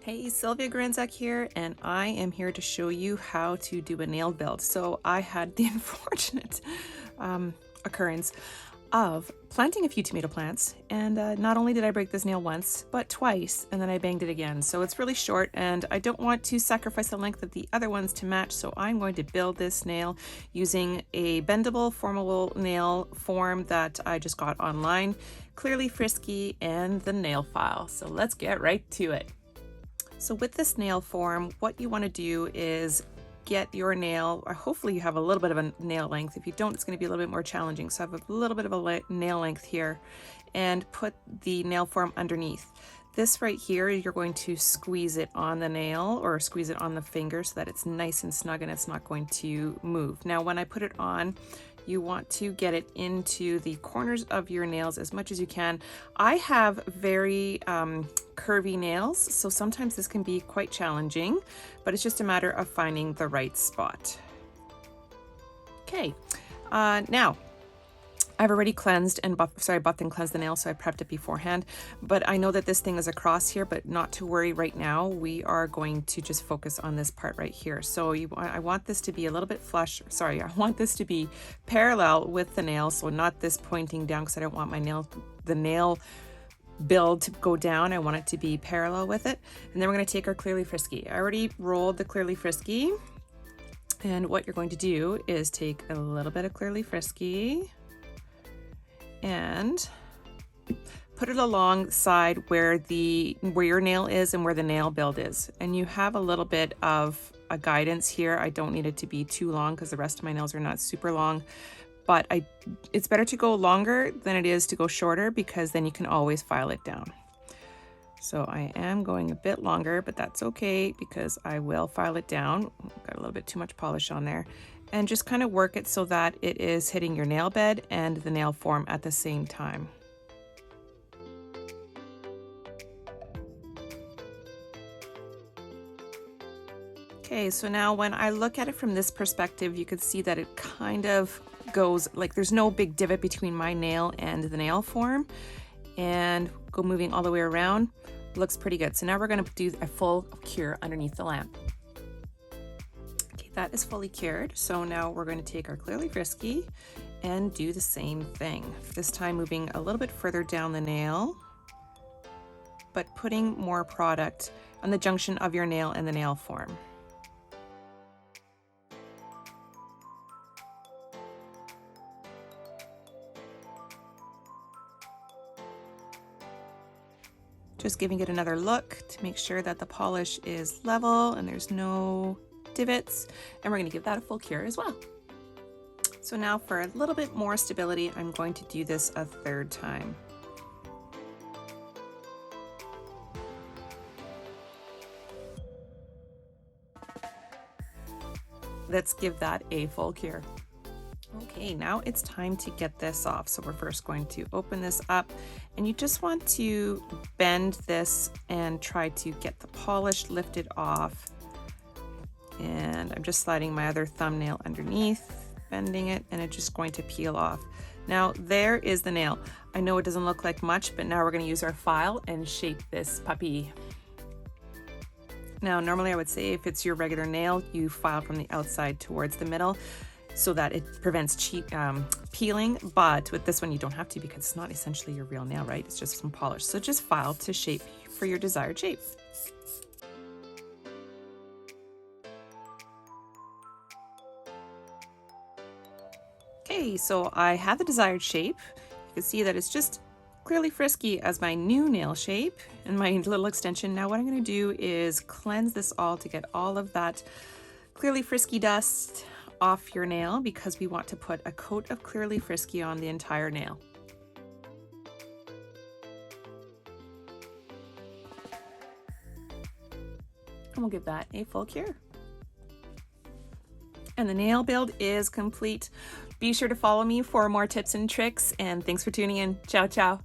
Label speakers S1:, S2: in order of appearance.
S1: Hey, Sylvia Gorenszach here, and I am here to show you how to do a nail build. So I had the unfortunate occurrence of planting a few tomato plants, and not only did I break this nail once, but twice, and then I banged it again. So it's really short, and I don't want to sacrifice the length of the other ones to match, so I'm going to build this nail using a bendable, formable nail form that I just got online, Clearly Frisky, and the nail file. So let's get right to it. So with this nail form, what you want to do is get your nail, or hopefully you have a little bit of a nail length. If you don't, it's going to be a little bit more challenging. So I have a little bit of a nail length here, and put the nail form underneath. This right here, you're going to squeeze it on the nail or squeeze it on the finger so that it's nice and snug and it's not going to move. Now, when I put it on, you want to get it into the corners of your nails as much as you can. I have very curvy nails, so sometimes this can be quite challenging, but it's just a matter of finding the right spot. Okay, now I've already cleansed and buffed and cleansed the nail, so I prepped it beforehand. But I know that this thing is across here, but not to worry right now. We are going to just focus on this part right here. So I want this to be a little bit flush. Sorry, I want this to be parallel with the nail, so not this pointing down, because I don't want the nail build to go down. I want it to be parallel with it. And then we're going to take our Clearly Frisky. I already rolled the Clearly Frisky. And what you're going to do is take a little bit of Clearly Frisky and put it alongside where your nail is and where the nail build is. And you have a little bit of a guidance here. I don't need it to be too long because the rest of my nails are not super long, but it's better to go longer than it is to go shorter, because then you can always file it down. So I am going a bit longer, but that's okay because I will file it down. Got a little bit too much polish on there. And just kind of work it so that it is hitting your nail bed and the nail form at the same time. Okay, so now when I look at it from this perspective, you can see that it kind of goes like there's no big divot between my nail and the nail form, and go moving all the way around. Looks pretty good. So now we're going to do a full cure underneath the lamp. That is fully cured. So now we're going to take our Clearly Frisky and do the same thing. This time moving a little bit further down the nail, but putting more product on the junction of your nail and the nail form. Just giving it another look to make sure that the polish is level and there's no divots, and we're going to give that a full cure as well. So now for a little bit more stability, I'm going to do this a third time. Let's give that a full cure. Okay, now it's time to get this off. So we're first going to open this up, and you just want to bend this and try to get the polish lifted off. And I'm just sliding my other thumbnail underneath, bending it, and it's just going to peel off. Now there is the nail. I know it doesn't look like much, but now we're going to use our file and shape this puppy. Now normally I would say if it's your regular nail, you file from the outside towards the middle so that it prevents peeling, but with this one you don't have to, because it's not essentially your real nail, right? It's just some polish. So just file to shape for your desired shape. Okay, so I have the desired shape. You can see that it's just Clearly Frisky as my new nail shape and my little extension. Now what I'm going to do is cleanse this all to get all of that Clearly Frisky dust off your nail, because we want to put a coat of Clearly Frisky on the entire nail. And we'll give that a full cure. And the nail build is complete. Be sure to follow me for more tips and tricks, and thanks for tuning in. Ciao, ciao.